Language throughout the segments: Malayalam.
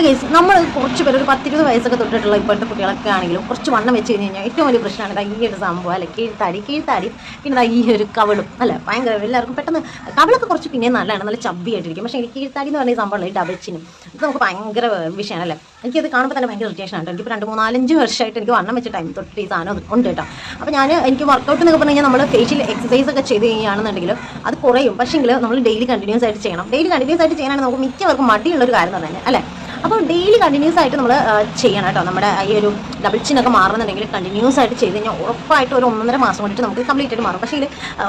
കേസ് നമ്മൾ കുറച്ച് പേര് ഒരു 10-20 വയസ്സൊക്കെ തൊട്ടിട്ടുള്ള ഇപ്പോഴത്തെ കുട്ടികളൊക്കെ ആണെങ്കിലും കുറച്ച് വണ്ണം വെച്ച് കഴിഞ്ഞാൽ ഏറ്റവും വലിയ പ്രശ്നമാണ് ഈ ഒരു സംഭവം അല്ലെ, കീഴ്ത്താടി പിന്നെ ഈ ഒരു കവളും അല്ലെ, ഭയങ്കര എല്ലാവർക്കും പെട്ടെന്ന് കവളൊക്കെ കുറച്ച് പിന്നെ നല്ലതാണ്, നല്ല ചബ്ബി ആയിട്ടിരിക്കും. പക്ഷേ എനിക്ക് കീഴ്ത്താടി എന്ന് പറഞ്ഞ സംഭവം ഈ ഡബിൾച്ചിനും ഇത് നമുക്ക് ഭയങ്കര വിഷയമാണ് അല്ലേ. എനിക്കത് കാണുമ്പോൾ തന്നെ ഭയങ്കര ഇറിറ്റേഷൻ ആണ്. എനിക്കിപ്പോൾ 2-3-4-5 വർഷമായിട്ട് എനിക്ക് വണ്ണം വെച്ച ടൈം തൊട്ട് ഈ സാധനം ഉണ്ട് കേട്ടോ. അപ്പോൾ എനിക്ക് വർക്കൗട്ട് എന്നൊക്കെ പറഞ്ഞു കഴിഞ്ഞാൽ നമ്മൾ ഫേഷ്യൽ എക്സസൈസ് ഒക്കെ ചെയ്ത് കഴിഞ്ഞാണെന്നുണ്ടെങ്കിൽ അത് കുറയും. പക്ഷേങ്കിൽ നമ്മൾ ഡെയിലി കണ്ടിന്യൂസ് ആയിട്ട് ചെയ്യണം. ഡെയിലി കണ്ടിന്യൂസ് ആയിട്ട് ചെയ്യാനാണ് നമുക്ക് മിക്കവർക്കും മടിയുള്ളൊരു കാര്യം തന്നെ അല്ലേ. അപ്പോൾ ഡെയിലി കണ്ടിന്യൂസ് ആയിട്ട് നമ്മൾ ചെയ്യണം കേട്ടോ. നമ്മുടെ ഈ ഒരു ഡബിൾ ചിന്നൊക്കെ മാറുന്നുണ്ടെങ്കിൽ കണ്ടിന്യൂസ് ആയിട്ട് ചെയ്ത് കഴിഞ്ഞാൽ ഉറപ്പായിട്ട് ഒരു 1.5 മാസം കൊണ്ടിട്ട് നമുക്ക് കംപ്ലീറ്റ് ആയിട്ട് മാറും. പക്ഷേ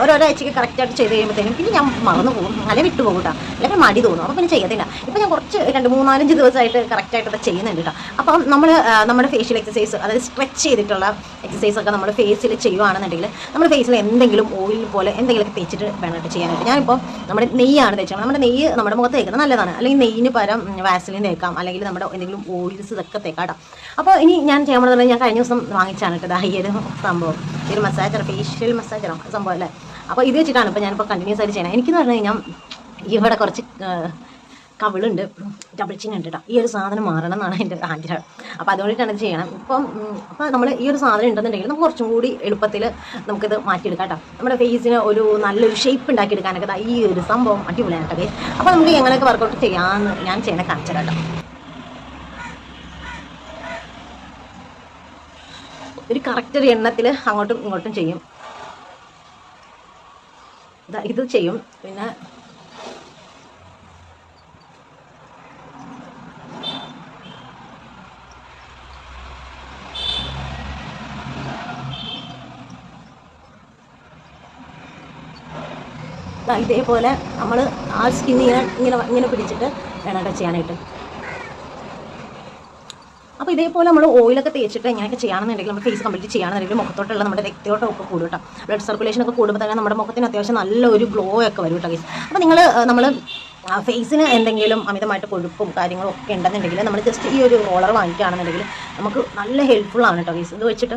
ഒരാഴ്ചയ്ക്ക് കറക്റ്റായിട്ട് ചെയ്ത് കഴിയുമ്പോഴത്തേനും പിന്നെ ഞാൻ മറന്നു പോകും, അല്ലെങ്കിൽ വിട്ടു പോകും കേട്ടോ, അല്ലെങ്കിൽ മടി തോന്നും. അപ്പോൾ പിന്നെ ചെയ്യത്തില്ല. ഇപ്പോൾ ഞാൻ കുറച്ച് 2-3-4-5 ദിവസമായിട്ട് കറക്റ്റായിട്ട് അത് ചെയ്യുന്നുണ്ട് കേട്ടോ. അപ്പം നമ്മുടെ ഫേഷ്യൽ എക്സസൈസ്, അതായത് സ്ട്രെച്ച് ചെയ്തിട്ടുള്ള എക്സസൈസ് ഒക്കെ നമ്മൾ ഫേസിൽ ചെയ്യുകയാണെന്നുണ്ടെങ്കിൽ നമ്മുടെ ഫേസിൽ എന്തെങ്കിലും ഓയിൽ പോലെ എന്തെങ്കിലുമൊക്കെ തേച്ചിട്ട് വേണമായിട്ട് ചെയ്യാനായിട്ട്. ഞാനിപ്പോൾ നമ്മുടെ നെയ്യാണ് തേച്ചത്. നമ്മുടെ നെയ്യ് നമ്മുടെ മുഖത്ത് തേക്കുന്നത് നല്ലതാണ്. അല്ലെങ്കിൽ നെയ്യിന് പകരം വാസലിൻ തേക്കാം, അല്ലെങ്കിൽ നമ്മുടെ എന്തെങ്കിലും ഓയിൽസ് ഇതൊക്കെ തേക്കാട്ടോ. അപ്പോൾ ഇനി ഞാൻ ചെയ്യാൻ പോകുന്നത് ഞാൻ കഴിഞ്ഞ ദിവസം വാങ്ങിച്ചാണ് കേട്ടോ ഈ ഒരു സംഭവം, ഈ ഒരു മസാജർ, ഫേഷ്യൽ മസാജറോ സംഭവം അല്ലേ. അപ്പോൾ ഇത് വെച്ചിട്ടാണ് ഇപ്പോൾ ഞാനിപ്പോൾ കണ്ടിന്യൂസ് ആയിട്ട് ചെയ്യണം. എനിക്കെന്ന് പറഞ്ഞു കഴിഞ്ഞാൽ ഇവിടെ കുറച്ച് കവിളുണ്ട്, ഡബിൾ ചിൻ ഉണ്ട് കേട്ടോ. ഈ ഒരു സാധനം മാറണം എന്നാണ് എൻ്റെ ആഗ്രഹം. അപ്പോൾ അതുകൊണ്ടിട്ടാണ് ഇത് ചെയ്യണം. അപ്പോൾ നമ്മൾ ഈ ഒരു സാധനം ഉണ്ടെന്നുണ്ടെങ്കിൽ നമുക്ക് കുറച്ചും കൂടി എളുപ്പത്തിൽ നമുക്കിത് മാറ്റിയെടുക്കാം കേട്ടോ. നമ്മുടെ ഫേസിന് ഒരു നല്ലൊരു ഷേപ്പ് ഉണ്ടാക്കിയെടുക്കാനൊക്കെ ഈ ഒരു സംഭവം അടിപൊളിയാണ് കേട്ടോ. അപ്പോൾ നമുക്ക് എങ്ങനെയൊക്കെ വർക്കൗട്ട് ചെയ്യാമെന്ന് ഞാൻ ചെയ്യണ കാണിച്ചു കേട്ടോ. ഒരു കറക്റ്റ് ഒരു എണ്ണത്തിൽ അങ്ങോട്ടും ഇങ്ങോട്ടും ചെയ്യും. ഇത് ചെയ്യും. പിന്നെ ഇതേപോലെ നമ്മൾ ആ സ്കിൻ ഇങ്ങനെ പിടിച്ചിട്ട് വേണം കേട്ടോ ചെയ്യാനായിട്ട്. അപ്പോൾ ഇതേപോലെ നമ്മൾ ഓയിലൊക്കെ തേച്ചിട്ട് ഇങ്ങനെയൊക്കെ ചെയ്യുകയാണെന്നുണ്ടെങ്കിൽ നമ്മുടെ ഫേസ് കംപ്ലീറ്റ് ചെയ്യുകയാണെന്നുണ്ടെങ്കിൽ മുഖത്തോട്ടുള്ള നമ്മുടെ രക്തയോട്ടമൊക്കെ കൂടും കേട്ടോ. ബ്ലഡ് സർക്കുലേഷൻ ഒക്കെ കൂടുമ്പോൾ തന്നെ നമ്മുടെ മുഖത്തിന് അത്യാവശ്യം നല്ലൊരു ഗ്ലോ ഒക്കെ വരും കേട്ടോ. അപ്പോൾ നമ്മൾ ഫേസിന് എന്തെങ്കിലും അമിതമായിട്ട് കൊഴുപ്പും കാര്യങ്ങളും ഒക്കെ ഉണ്ടെന്നുണ്ടെങ്കിൽ നമ്മൾ ജസ്റ്റ് ഈ ഒരു റോളർ വാങ്ങിക്കുകയാണെന്നുണ്ടെങ്കിൽ നമുക്ക് നല്ല ഹെൽപ്ഫുള്ളാണ് കേട്ടോ ഗൈസ്. ഇത് വെച്ചിട്ട്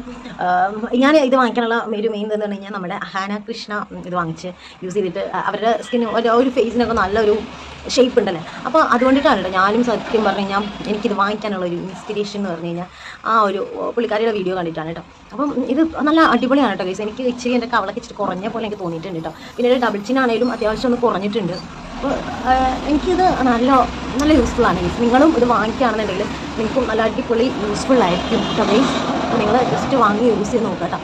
ഞാൻ ഇത് വാങ്ങിക്കാനുള്ള ഒരു മെയിൻ എന്താണെന്ന് പറഞ്ഞു കഴിഞ്ഞാൽ നമ്മുടെ ഹാന കൃഷ്ണ ഇത് വാങ്ങിച്ച് യൂസ് ചെയ്തിട്ട് അവരുടെ സ്കിൻ ഒരു ഫേസിനൊക്കെ നല്ലൊരു ഷേപ്പ് ഉണ്ടല്ലേ. അപ്പോൾ അതുകൊണ്ടിട്ടാണ് കേട്ടോ ഞാനും സത്യം പറഞ്ഞു കഴിഞ്ഞാൽ എനിക്കിത് വാങ്ങിക്കാനുള്ള ഒരു ഇൻസ്പിറേഷൻ എന്ന് പറഞ്ഞു കഴിഞ്ഞാൽ ആ ഒരു പുള്ളിക്കാരിയുടെ വീഡിയോ കണ്ടിട്ടാണ് കേട്ടോ. അപ്പം ഇത് നല്ല അടിപൊളിയാണ് കേട്ടോ ഗൈസ്. എനിക്ക് ഇച്ചിരി എൻ്റെ കവളൊക്കെ ഇച്ചിരി കുറഞ്ഞ പോലെ എനിക്ക് തോന്നിയിട്ടുണ്ട് കേട്ടോ. പിന്നെ ഒരു ഡബിൾ ചിൻ ആണെങ്കിലും അത്യാവശ്യം ഒന്ന് കുറഞ്ഞിട്ടുണ്ട്. അപ്പോൾ എനിക്കിത് നല്ല യൂസ്ഫുള്ളാണ് ഗൈസ്. നിങ്ങളും ഇത് വാങ്ങിക്കുകയാണെന്നുണ്ടെങ്കിൽ നിങ്ങൾക്കും നല്ല അടിപൊളി യൂസ്ഫുൾ ആയിരിക്കും കേട്ടോ ഗൈസ്. അപ്പോൾ നിങ്ങൾ ജസ്റ്റ് വാങ്ങി യൂസ് ചെയ്ത് നോക്കാം കേട്ടോ.